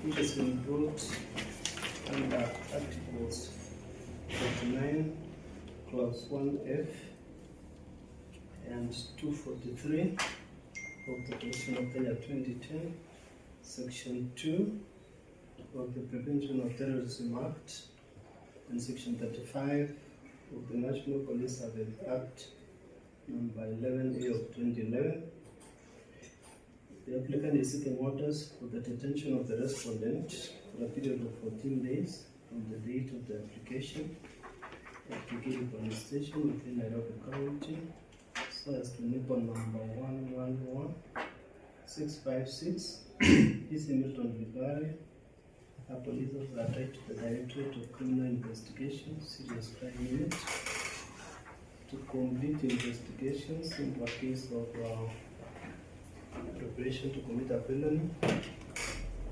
which has been brought under Articles 49, Clause 1F and 243 of the Constitution of Kenya 2010, Section 2 of the Prevention of Terrorism Act, and Section 35 of the National Police Service Act number 11A of 2011. The applicant is seeking orders for the detention of the respondent for a period of 14 days from the date of the application at Mosquito police station within Nairobi County, so as to enable number 111656. This Milton Vigari, a police officer attached to the Directorate of Criminal Investigation, Serious Crime Unit, to complete investigations in the case of preparation to commit a felony,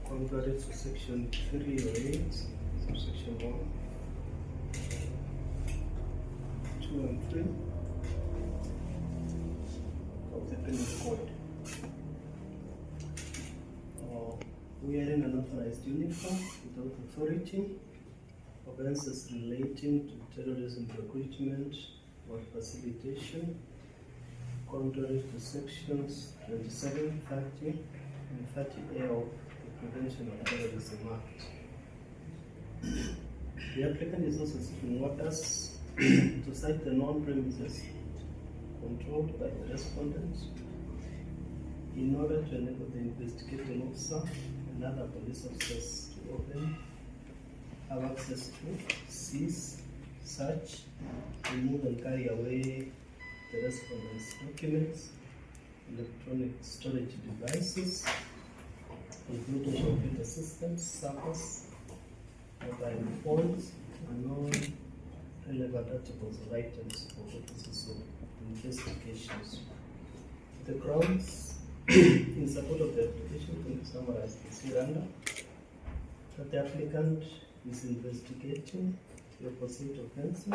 contrary to Section 308, Subsection 1, 2 and 3 of the Penal Code. Wearing an authorized uniform without authority, offences relating to terrorism recruitment or facilitation, contrary to Sections 27, 30, and 30A of the Prevention of Terrorism Act. The applicant is also seeking orders to cite the non-premises controlled by the respondent in order to enable the investigating officer and other police officers to open, have access to, seize, search, remove and carry away the respondent's documents, electronic storage devices, including computer systems, servers, mobile phones, and all relevant articles or items for purposes of investigations. The grounds in support of the application can be summarized as hereunder: that the applicant is investigating the opposite offences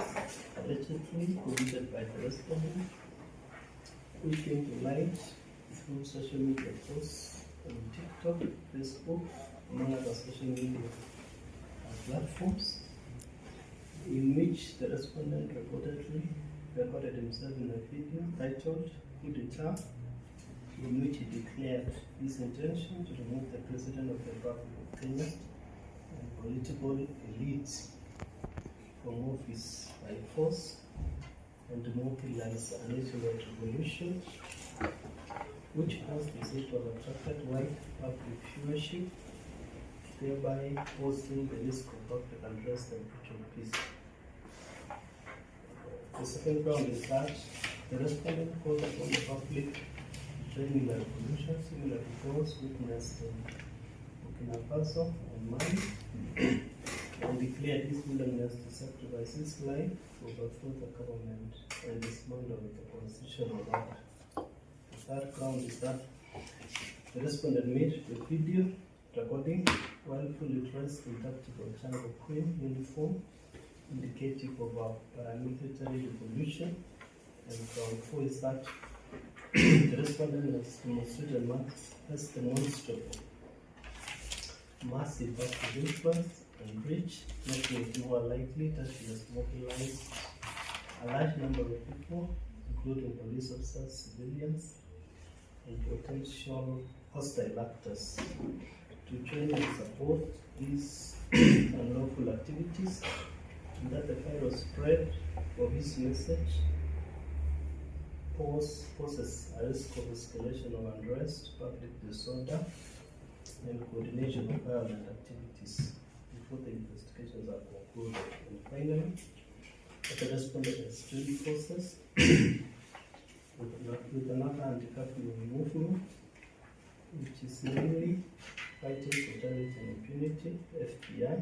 allegedly committed by the respondent, which came to light through social media posts on TikTok, Facebook, among other social media platforms, in which the respondent reportedly recorded himself in a video titled "Coup d'etat," in which he declared his intention to remove the President of the Republic of Kenya and political elites from office by force, and to mobilize an ultimate revolution, which was said to have attracted wide public viewership, thereby posing the risk of public unrest and breach of peace. The second ground is that the respondent called upon the public training the revolution similar to those witnessed in Burkina Faso and Mali, and declared his willingness to sacrifice his life to overthrow the government and dismantle the constitutional order. The third ground is that the respondent made the video recording while fully dressed in tactical jungle queen uniform, indicative of a paramilitary revolution. And ground 4 is that the respondent has demonstrated massive active influence and reach, making it more likely that he has mobilized a large number of people, including police officers, civilians, and potential hostile actors, to join and support these unlawful activities, and that the viral spread of his message poses a risk of escalation of unrest, public disorder, and coordination of violent activities before the investigations are concluded. And finally, that the respondent has joined forces with another anti-curfew movement, which is mainly Fighting for Terrorism and Impunity, FBI,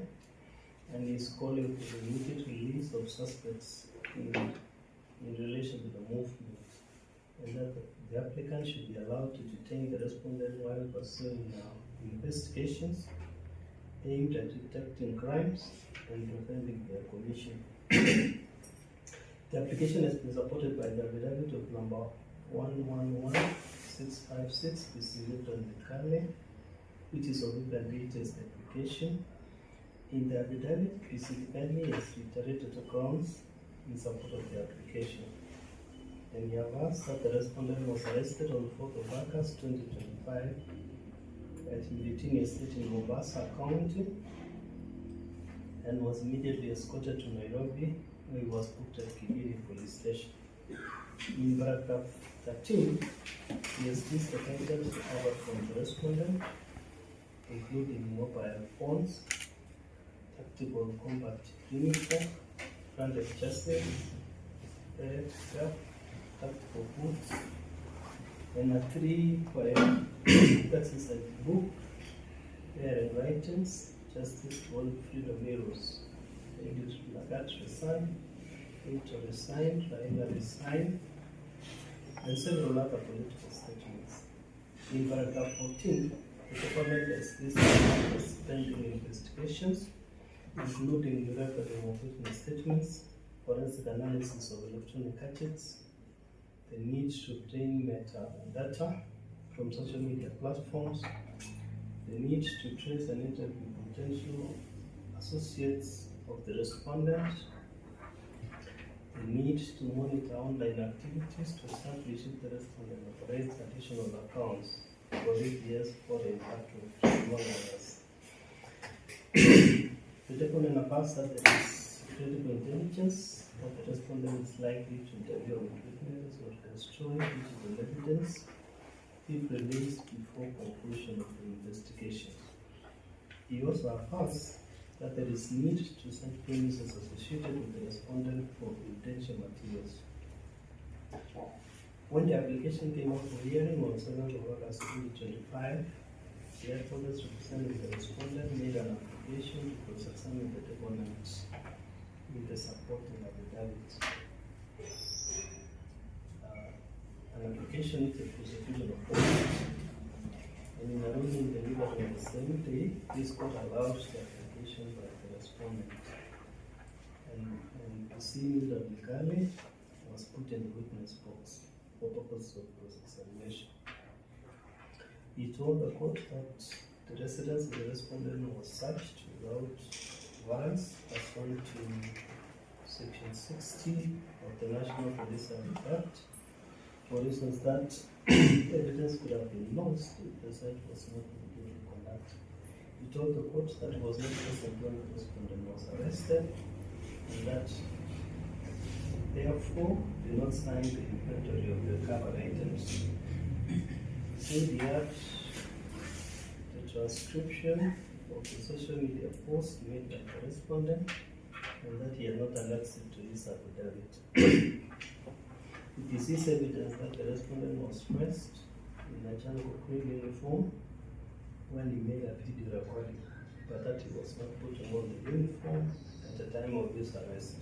and is calling for the immediate release of suspects in relation to the movement, and that the applicant should be allowed to detain the respondent while pursuing investigations aimed at detecting crimes and preventing their commission. The application has been supported by the affidavit of number 111656, Mr. Milton Vigari, which is of evaluator's application. In the affidavit, specifically has reiterated the grounds in support of the application. And he has that the respondent was arrested on 4th of August 2025 at Mlitini Estate in Mombasa County and was immediately escorted to Nairobi, where he was booked at Kibini Police Station. In paragraph 13, he has listed items recovered from the respondent, including mobile phones, tactical combat uniform, branded chassis, tactical boots, and a 3 exercise book, bearing items, justice, world freedom heroes, Edith Lagat resigned, Victor resigned, Raila resigned, and several other political statements. In paragraph 14, the government has listed pending investigations, including the recording of witness statements, forensic analysis of electronic gadgets, the need to obtain metadata from social media platforms, the need to trace and interview potential associates of the respondent, the need to monitor online activities to establish if the respondent operates additional accounts for 8 years for the impact of among others. The deponent above that there is credible intelligence that the respondent is likely to interview with witnesses or destroy digital evidence if released before conclusion of the investigation. He also affirms that there is need to cite premises associated with the respondent for detention materials. When the application came up for hearing on 7th of August 2025, the advocates representing the respondent made an application to cross-examine the deponent with the supporting affidavit. An application is a prosecution of court, and in a ruling delivered on the same day, this court allowed the application by the respondent, and proceeded legally was put in the witness box for purposes of cross-examination. He told the court that the residence of the respondent was searched without warrants pursuant to Section 60 of the National Police Act. For reasons that evidence could have been lost if the search was not duly conducted. He told the court that it was not present when the respondent was arrested, and that therefore did not sign the inventory of the recovered items. He said he had the transcription of the social media post made by the respondent, and that he had not annexed it to his affidavit. It is this evidence that the respondent was dressed in a jungle green uniform when he made a video recording, but that he was not putting on the uniform at the time of his arrest.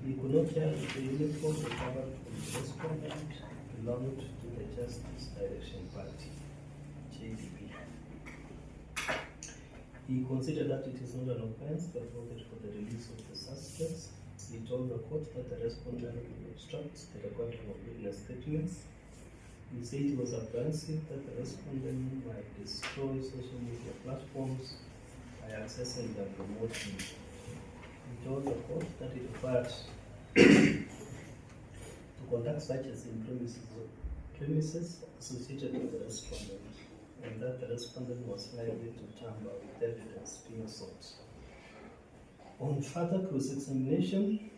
He could not tell if the uniform recovered from the respondent belonged to the Justice Direction Party, JDP. He considered that it is not an offense to advocate for the release of the suspects. He told the court that the respondent would obstruct the recording of witness statements. He said it was apprehensive that the respondent might destroy social media platforms by accessing them remotely. He told the court that it required to conduct searches in premises associated with the respondent, and that the respondent was likely to tamper with evidence being sought. On further cross-examination,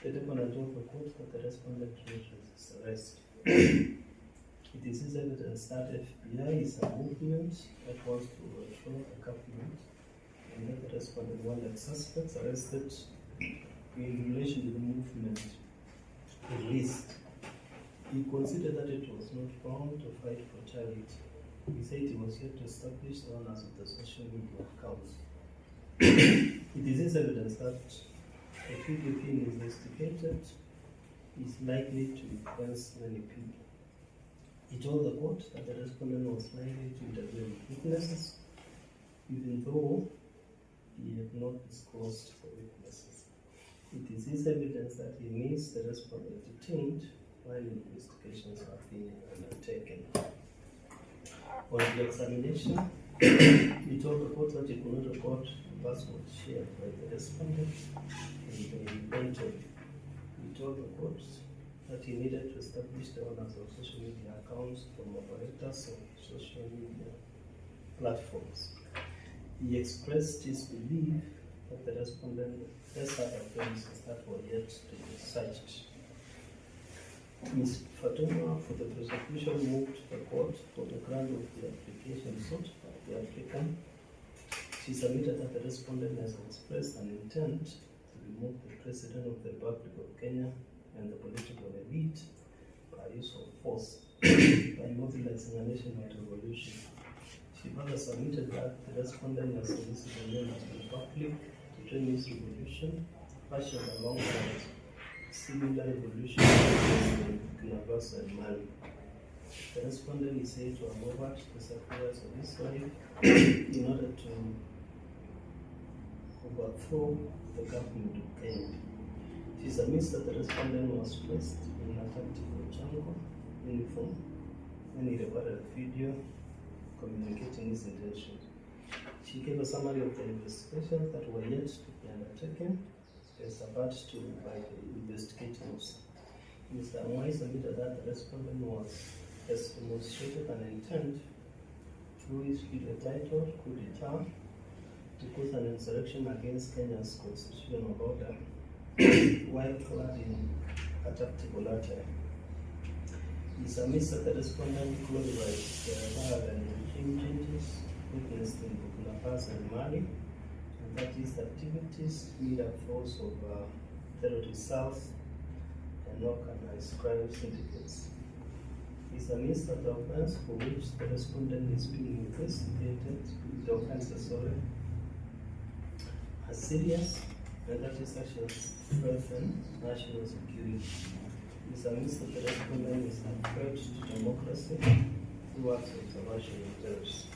the deponent told the court that the respondent resisted arrest. It is his evidence that FBI is a movement that wants to overthrow the government, and that the respondent wanted suspects arrested in relation to the movement released. He considered that it was not bound to fight for charity. He said he was yet to establish the owners of the social media accounts. It is his evidence that a figure being investigated is likely to influence many people. He told the court that the respondent was likely to interview witnesses, even though he had not disclosed the witnesses. It is his evidence that he needs the respondent detained while investigations are being undertaken. On the examination, He told the court that he could not record the password shared by the respondent in the Detained. He told the court that he needed to establish the owners of social media accounts from operators of social media platforms. He expressed his belief that the respondent has other offences that were yet to be searched. Ms. Fatuma for the prosecution moved the court for the grant of the application sought by the applicant. She submitted that the respondent has expressed an intent to remove the President of the Republic of Kenya and the political elite by use of force by mobilizing a nationwide revolution. She further submitted that the respondent has solicited members of the public to join this revolution, fashioned alongside similar revolution in Burkina Faso and Mali. The respondent is said to have offered the suppliers of Israel in order to overthrow the government of Kenya. She submits that the respondent was dressed in a tactical jungle uniform when he recorded a video communicating his intentions. She gave a summary of the investigations that were yet to be undertaken as a part to by the investigating officer. Mr. Amwai submitted that the respondent has demonstrated an intent through his video titled Coup d'etat to cause an insurrection against Kenya's constitutional order while clad in a tactical attire. He submits that the respondent glorifies the violent regime changes witnessed in Burkina Faso and Mali, and that his activities meet a force of terrorist cells and organized crime syndicates. He submits that the offense for which the respondent is being investigated, the offenses are serious, and that his actions threaten national security. He submits that the respondent is a threat to democracy through acts of subversion and terrorism.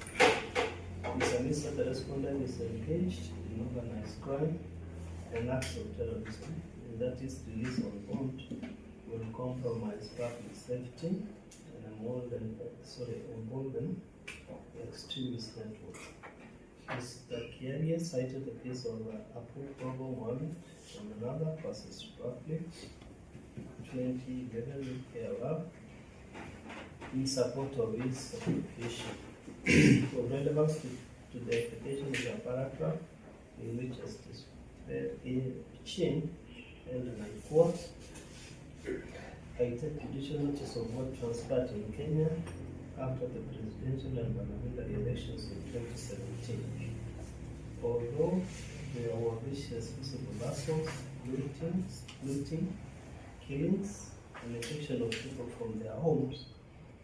He submits that the respondent is engaged in organized crime and acts of terrorism, and that his release on bond will compromise public safety and embolden the extremist network. Mr. Kiaria cited the case of Apu Provo Mohammed and another versus Republic 2011 KLR in support of his application. Of relevance to the application is a paragraph in which Justice Chin held, and I quote, I take judicial notice of what transpired in Kenya after the presidential and parliamentary elections in 2017. Although there were vicious visible assaults, looting, killings, and eviction of people from their homes,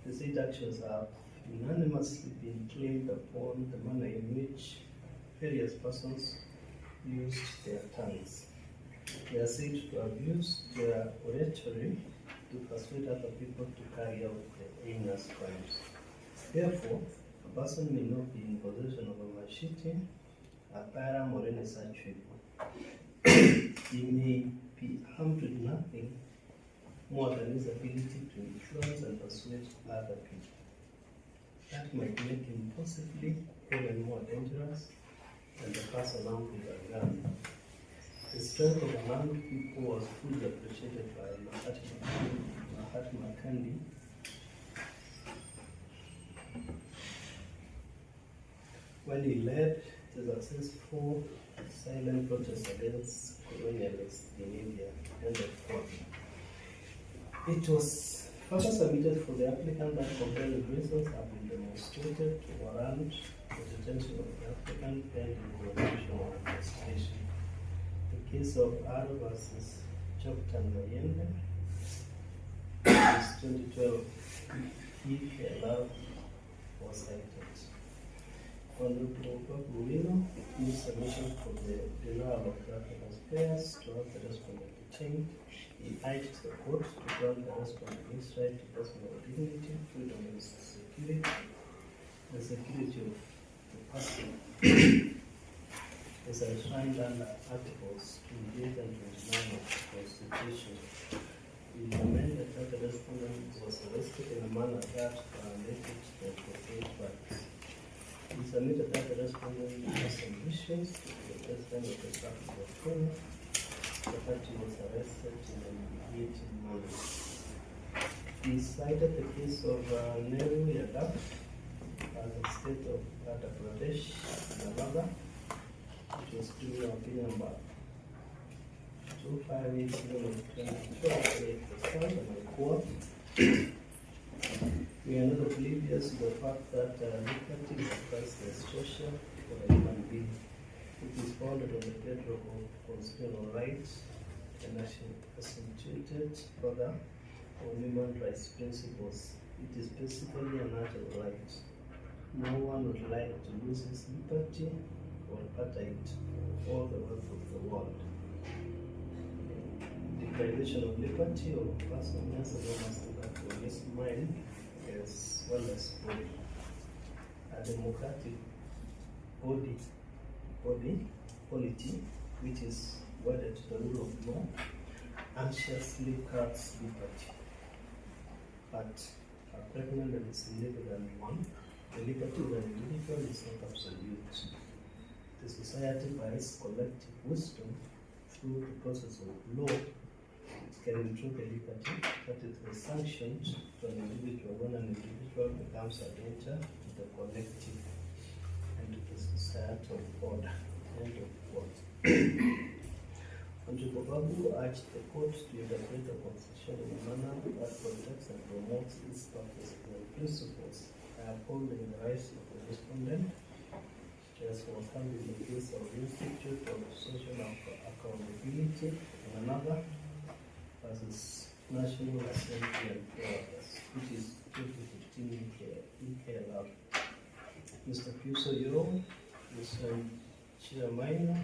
the state actions have unanimously been claimed upon the manner in which various persons used their tongues. They are said to have used their oratory to persuade other people to carry out their heinous crimes. Therefore, a person may not be in possession of a machete, a firearm, or any such weapon. He may be armed with nothing more than his ability to influence and persuade other people. That might make him possibly even more dangerous than the person armed with a gun. The strength of an armed people was fully appreciated by Mahatma Gandhi, when he led the successful silent protest against colonialists in India. End of quote. It was further submitted for the applicant that compelling reasons have been demonstrated to warrant the detention of the applicant pending constitutional investigation. The case of R versus Choktan Mayende, 2012, EPLR was cited. Honorable Babu in submission for the denial of grant affairs to have the respondent detained, he urged the court to grant the respondent his right to personal dignity, freedom and security, the security of the person, as enshrined under Articles 28 and 29 of the Constitution. He amended that the respondent was arrested in a manner that violated the appropriate rights. We submitted that the respondent has some issues to the president of the Republic of Kenya. The party was arrested in an immediate manner. He cited the case of Nehru Yadav as the state of Andhra Pradesh, Nalanda, which was criminal opinion number 258/2012, the stand, and I quote, we are not oblivious to the fact that liberty is a priceless treasure for a human being. It is founded on the bedrock of constitutional rights and accentuated further on human rights principles. It is basically a natural right. No one would like to lose his liberty or utter it for all the wealth of the world. Deprivation of liberty of a person has a master on his mind as well as body. A democratic polity which is wedded to the rule of law anxiously cuts liberty. But a pregnant and significant one, the liberty of an individual is not absolute. The society, by its collective wisdom, through the process of law, can improve the liberty that is sanctioned to an individual when an individual becomes a danger to the collective and to the societal order. End of quote. Honorable Babu urged the court to interpret the Constitution in a manner that protects and promotes its purposes and principles by upholding the rights of the respondent, as was found in the case of the Institute of Social Accountability and another versus National Assembly and Fairness, which is 2015 EKLR. Mr. Puso Yo, Mr. Chiramaina,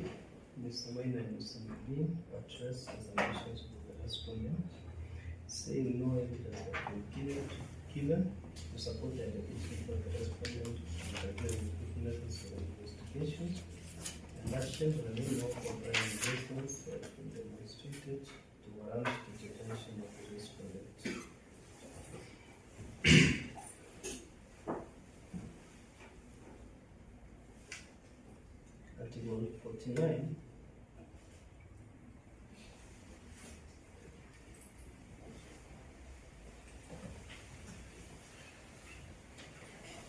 Mr. Maina, and Mr. Mubin addressed examinations of the respondent, saying no evidence has been given to support the allegation of the respondent to the witnesses of the investigation, and that shows the name of compliance reasons that have been demonstrated to warrant the detention of the respondent. Article 49.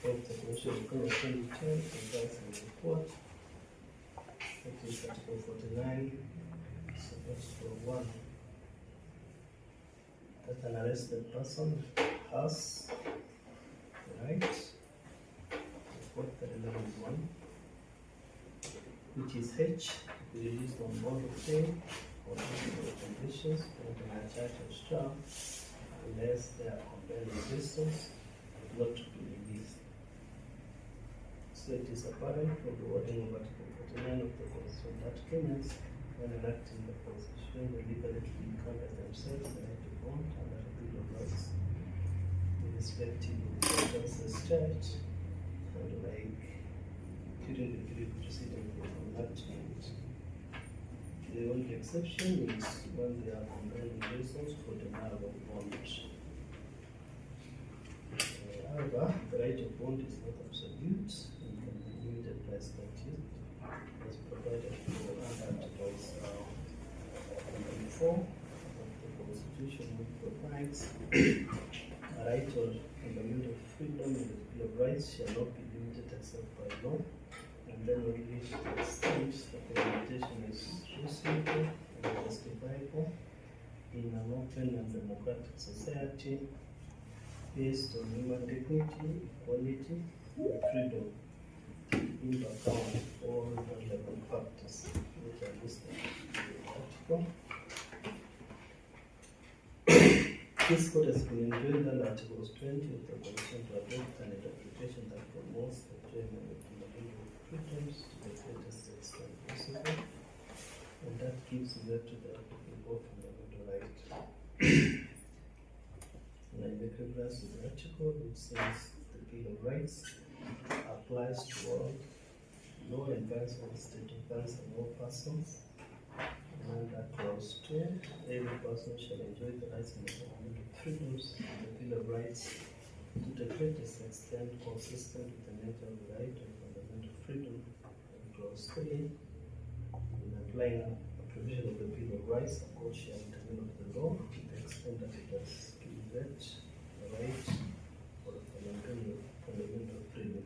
Of the Constitution of 2010 provides a report. That is Article 49, Article 1. That an arrested person has the right to quote the relevant one, which is H, to be released on bond of pay or reasonable conditions and a charge of trial unless there are compelling reasons not to be released. So it is apparent from the wording of Article 49 of the Constitution that Kenyans, when enacting the Constitution, will legally conduct themselves the right to bond under the Bill of Rights, irrespective of the sentences charged, and like during the period preceding the enactment. The only exception is when there are compelling reasons for denial of bond. However, the right of bond is not absolute and can be limited by statute as provided for under Articles 24 of the Constitution, which provides a right of fundamental freedom and the Bill of Rights shall not be limited except by law, and then only to the extent that the limitation is reasonable and justifiable in an open and democratic society based on human dignity, equality, and freedom, in account all relevant factors which are listed in the article. This court has been enjoined under Articles 20 of the Constitution to adopt an interpretation that promotes the enjoyment of fundamental freedoms to the greatest extent possible, and that gives way to the applicable fundamental right. And I make reference to the article which says the Bill of Rights applies to all law enforcement state offense and all persons. And that clause 2, every person shall enjoy the rights and the fundamental freedoms of the Bill of Rights to the greatest extent consistent with the nature of the right of freedom. And clause 3, in applying a provision of the Bill of Rights, the court shall intervene of the law to the extent that it does give that the right or a fundamental freedom,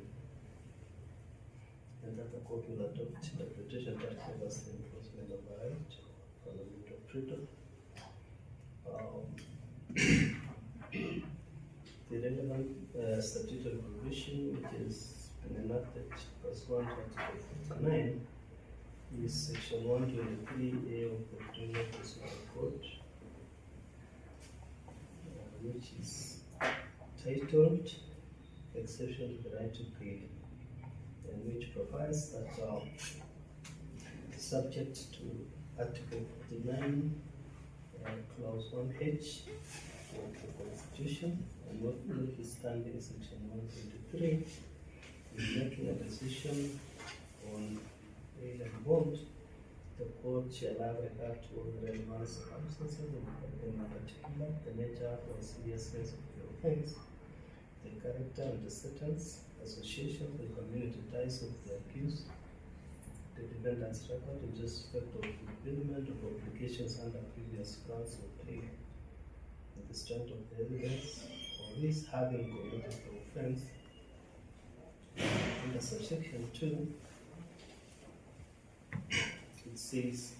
and that the court will adopt interpretation that covers the enforcement of the right or fundamental freedom. The relevant statutory provision, which is enacted pursuant to Article 59, is Section 123A of the Criminal Procedure Code, which is titled Exception to the Right to Bail, and which provides that subject to Article 49, Clause 1H of the Constitution, and notwithstanding Section 123, in making a decision on bail and bond, the court shall have regard to all the relevant circumstances, in particular the nature or seriousness of the offense, the character and the status, association, the community ties of the accused, the defendant's record in respect of fulfillment of obligations under previous grants of bail, the strength of the evidence, or his having committed the offense. Under subsection 2, it says,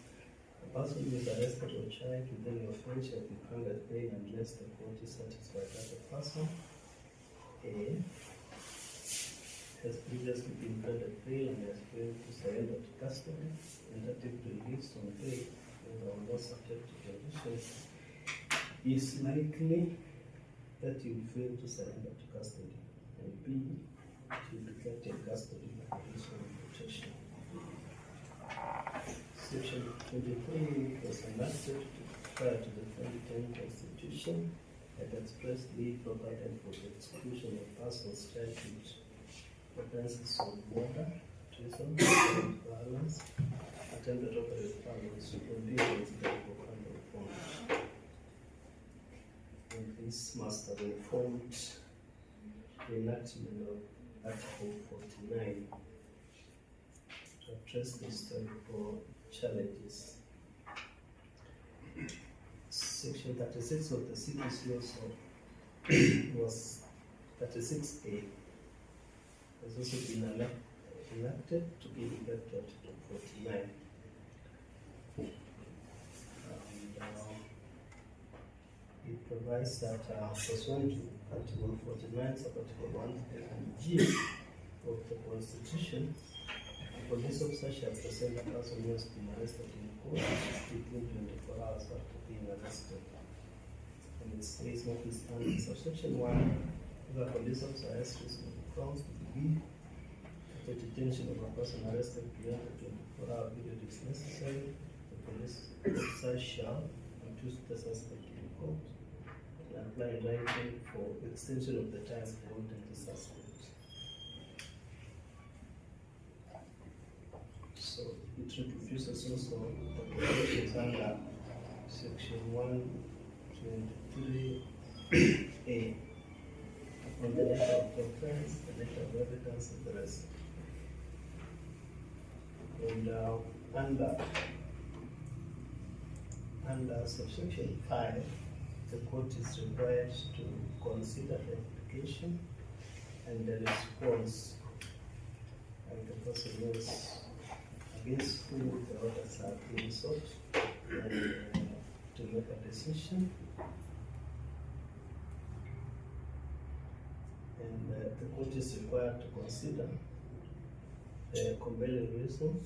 a person who is arrested or charged with any offense shall be granted bail unless the court is satisfied that the person A has previously been granted bail and has failed to surrender to custody, and that if released on bail, whether or not subject to condition, is likely that you will fail to surrender to custody, and B, you will be kept in custody by conditional protection. Section 23 was enacted prior to the 2010 Constitution and expressly provided for the execution of persons charged with offences of murder, treason, violence, attempted robbery of violence, or dealings for criminal offense. And this must have informed the enactment of Article 49 to address the historical challenges. Section 36 of the CPC also was 36A, has also been enacted to be effective to 49. It provides that pursuant to Article 49, sub-Article 1 and G of the Constitution, a police officer shall present a person who has been arrested in court within 24 hours after being arrested. And it says, notwithstanding subsection 1, if a police officer has reasonable grounds to believe that the detention of a person arrested beyond the 24-hour period is necessary, the police officer shall induce the suspect in court and apply a writing for extension of the time holding the suspect. So it reproduces also the provisions under section 123A on the nature of the offense, the nature of evidence, and the rest. And under subsection 5, the court is required to consider the application and the response and the person knows against whom the orders are being sought, and to make a decision. And the court is required to consider the compelling reasons.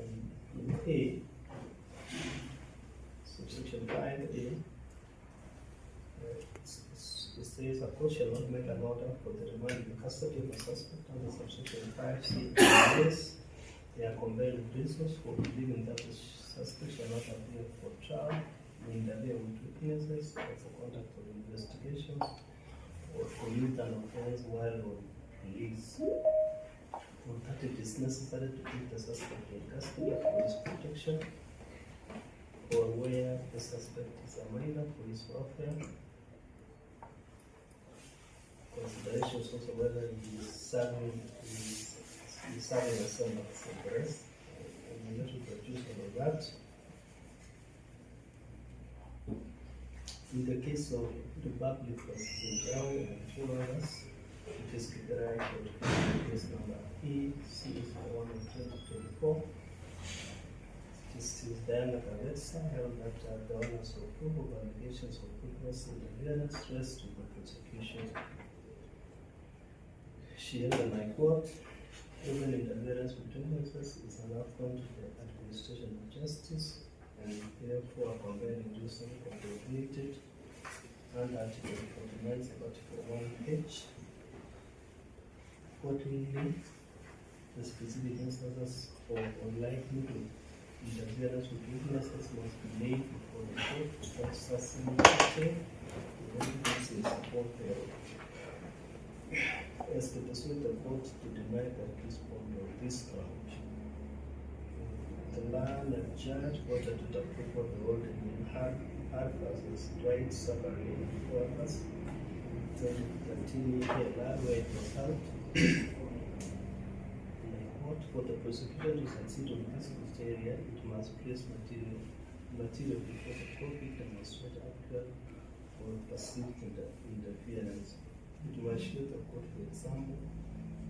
And in A, subsection 5A, it says a court shall not make an order for the remand in custody of a suspect under subsection 5C unless there are compelling reasons for believing that the suspect shall not appear for trial, may interfere with witnesses, or for conduct of investigations, or commit an offense while on release, or that it is necessary to keep the suspect in custody for his protection, or where the suspect is a minor for his welfare. Considerations also whether he is serving his serving a sentence of the rest. I'm going to produce all of that. In the case of the public versus Brown and 2 others, it is copyright case number EC1 of 2024. This is Diana Cavetsa held that the honors of proof of allegations of witness and evidence rest to the prosecution. She held, and I quote, "Proven interference between witnesses is an affront to the administration of justice and therefore compelling reason appropriated under Article 49, Article 1H. Accordingly, the specific instances of unlikely interference with witnesses must be laid before the court without sustainability the evidence in support thereof. As to persuade the court to deny the case on this ground, the learned judge ordered to approve of the holding in hard versus Dwight Summary Workers 2013 ALR, where it was held. For the prosecution to succeed on this criteria, it must place material before the court to demonstrate actual or perceived interference. It must show the court, for example,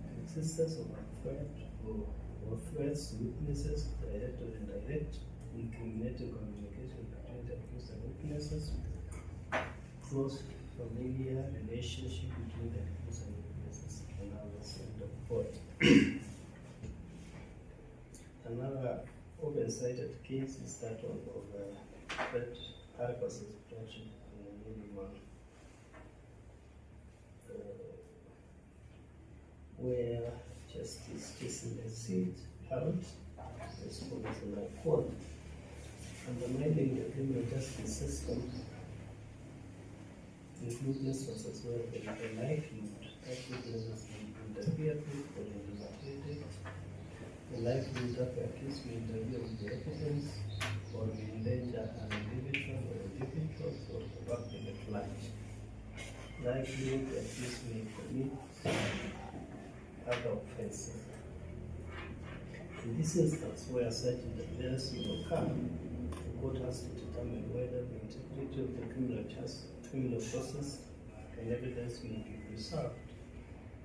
the existence of a threat or threats to witnesses, direct or indirect, incriminating communication between the accused and witnesses, close familiar relationship between the accused and witnesses, and others in the court. Another often cited case is that of threat purposes protection in a human where Justice Jason Seed held as follows, and I quote, "Undermining the criminal justice system includes instances where there is a likelihood that witnesses may be interfered with or interrogated. The likelihood that the accused may interfere with the evidence or may endanger an individual or individuals or the public at large. Likelihood the accused may commit other offenses. In this instance, where such interference will occur, the court has to determine whether the integrity of the criminal process and evidence may be preserved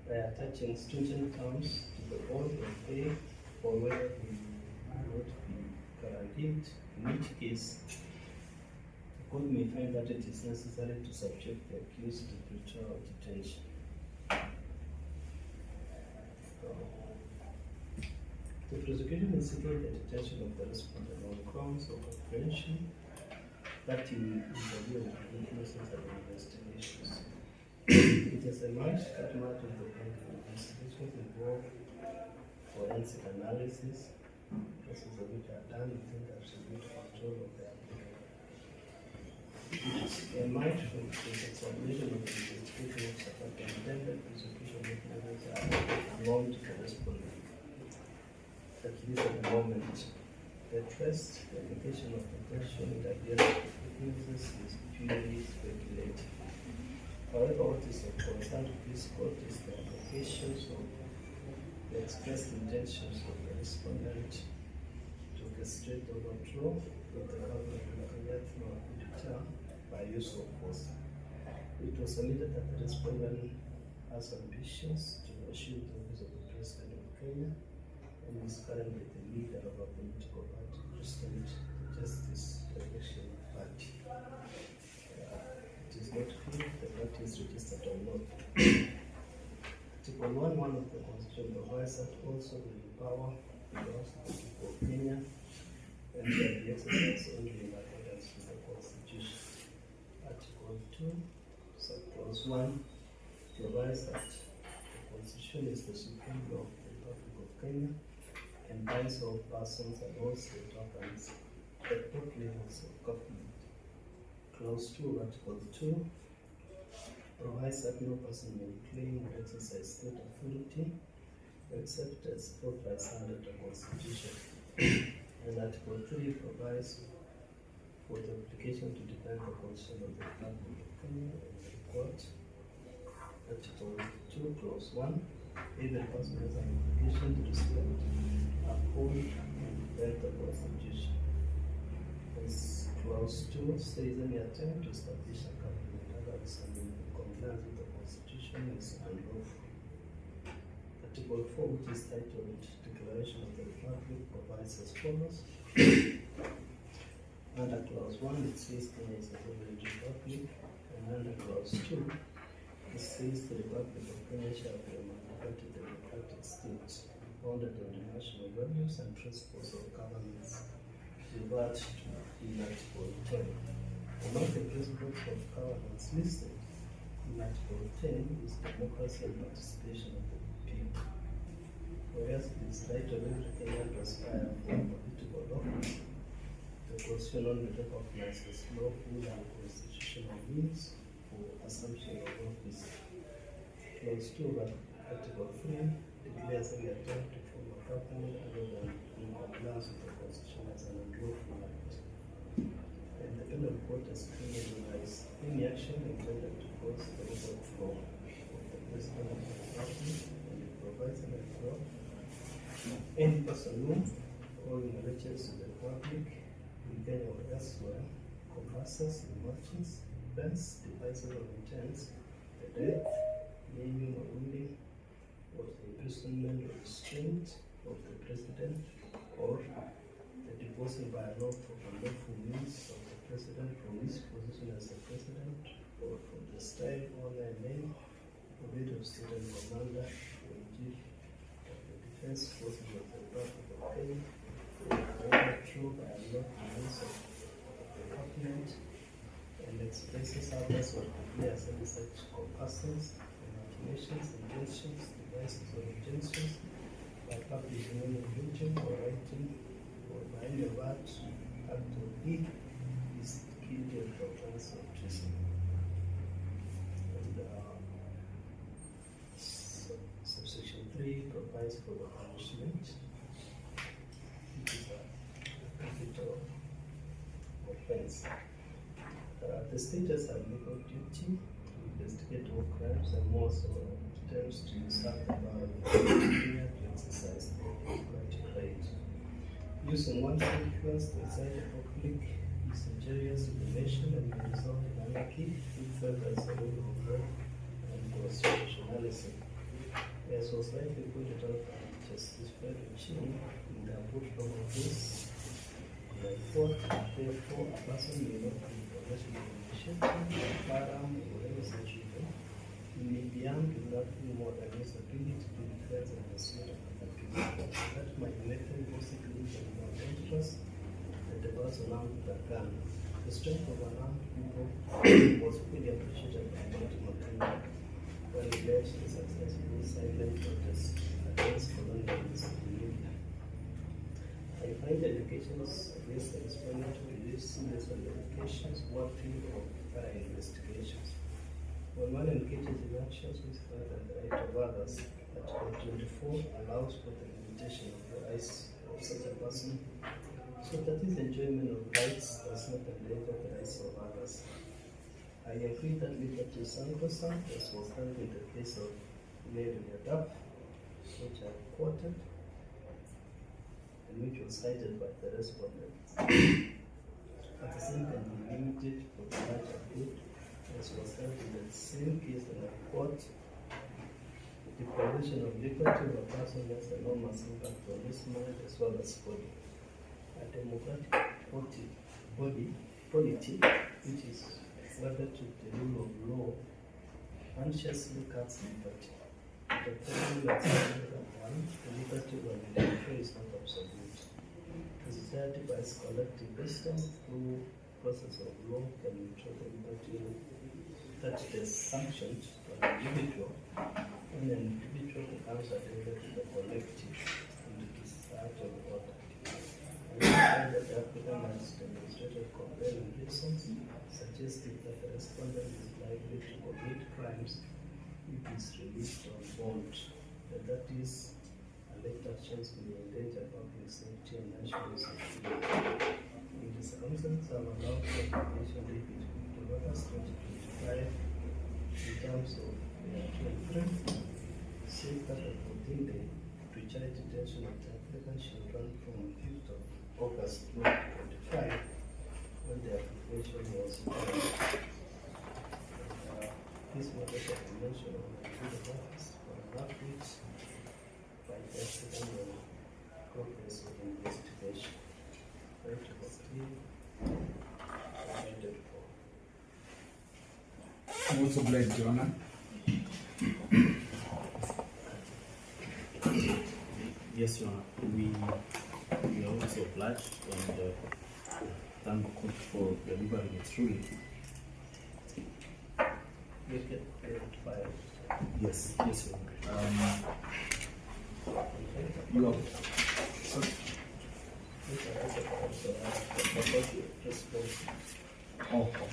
by attaching stringent terms to the bond or pay, or whether it will not be guaranteed. In each case, the court may find that it is necessary to subject the accused to pretrial detention." The prosecution is seeking the detention of the respondent on grounds of apprehension that he will interfere with witnesses and investigations. It is emerged that much of the investigations involve forensic analysis, processes of which are done within the absolute control of the applicant. It is emerged from the examination of the investigation of that the intended prosecution witnesses are known to the respondent. At least at the moment, the trust, the application of detention interference with witnesses is purely speculative. However, what is of concern to this court is the applications of the expressed intentions of the respondent to orchestrate the overthrow of the government of by use of force. It was submitted that the respondent has ambitions to achieve the office of the President of Kenya, and is currently the leader of a political party, President Justice Election Party. It is not clear if the party is registered or not. Article 1 of the Constitution provides that also will empower the House of the people of Kenya and shall be exercised only in accordance with the Constitution. Article 2, subclause 1 provides that the Constitution is the supreme law of the Republic of Kenya and binds all persons and all state organs at both levels of government. Clause 2 of Article 2 provides that no person may claim or exercise state authority except as authorized under the Constitution. And Article 3 provides for the application to defend the Constitution of the Republic of Kenya in the court. Article 2, Clause 1 Every person has an obligation to respect, uphold, and defend the Constitution. As Clause 2 says, any attempt to establish a government otherwise in compliance with the Constitution is unlawful. Article 4, which is titled Declaration of the Republic, provides as follows. Under Clause 1, it says Kenya is a sovereign republic, and under Clause 2, it says the Republic of Kenya shall be a multi-party democratic state, founded on the national values and principles of governance. Revert in Article 10. Among the principles of governance listed in Article 10 is democracy and participation of the people. Whereas it is right of every Kenyan to aspire for political office, the Constitution only recognizes lawful and constitutional means for assumption of office. Clause 2 of Article 3 declares any attempt to form a government other than in compliance with the Constitution as an unlawful act. And the penal court has criminalized any action intended to cause the overthrow of the President of the Republic, and it provides an law. Any person who, owing allegiance to the Republic, in Kenya or elsewhere, converses, imagines, events, devices, or intents the death, naming or willing, or the imprisonment or restraint of the President, or the deposing by an oath of unlawful means of the President from his position as the President, or from the style, honor, and name of it of state and commander or chief of the defense forces of the Republic of Kenya, overthrow by unlawful means of the government, and expresses others or declares any such compulsions, imaginations, intentions, devices, or intentions by publishing any religion or writing or by any of that act or deed is guilty of the offense of treason. And subsection 3 provides for the punishment. It is a capital offense. The state has a legal duty to investigate all crimes and more so attempts to usurp the power of the Kenya to exercise the democratic right. Using one's influence to incite the public is injurious to the nation and may result in anarchy, which furthers the rule of law and constitutionalism. As was rightly pointed out by Justice Frederick Chin in the outcome of this, the court, therefore, a person may not be possession of initiative, firearm, or whatever such evil, he may be armed with nothing more than his ability to defend and pursue another people. That might make them possibly more dangerous than the person armed with a gun. The strength of unarmed people was really appreciated by Martin Luther when he led the successful silent protest against colonialism in India. I find educations against the explanatory serious allegations worthy of thorough investigations. When one engages in actions which further the right of others, Article 24 allows for the limitation of the rights of such a person, so that his enjoyment of rights does not endanger the rights of others. I agree that liberty is sacrosanct, as was held in the case of Mary Yadav, which I quoted, and which was cited by the respondents. But the same can be limited for the larger good, as was held in the same case in the court. The deprivation of liberty of a person has enormous impact on his mind as well as body. A democratic polity, which is whether to the rule of law, consciously cuts liberty. The problem that one, the liberty of individual is not absolute. The society, by its collective wisdom through process of law, can ensure the liberty that is sanctioned by an individual, when an individual becomes a danger to the collective and to the societal order. I find that the applicant has demonstrated compelling reasons suggesting that the respondent is likely to commit crimes if he is released on bond, and that is alleged actions may endanger public safety and national security. In the circumstances, I have allowed for application date between August 2025 in terms of 23, says that the 14-day pre-charge detention of the applicant shall run from 5th of August 2025 when the application was filed. This matter shall be mentioned on the field of office for an update by the applicant on progress of investigation. Article 3 provided for. Most obliged, Your Honor. Yes, Your Honor. We are also obliged and thank the court for delivering its ruling. Make it file. Yes, Your Honor. You are. Response. Oh, okay.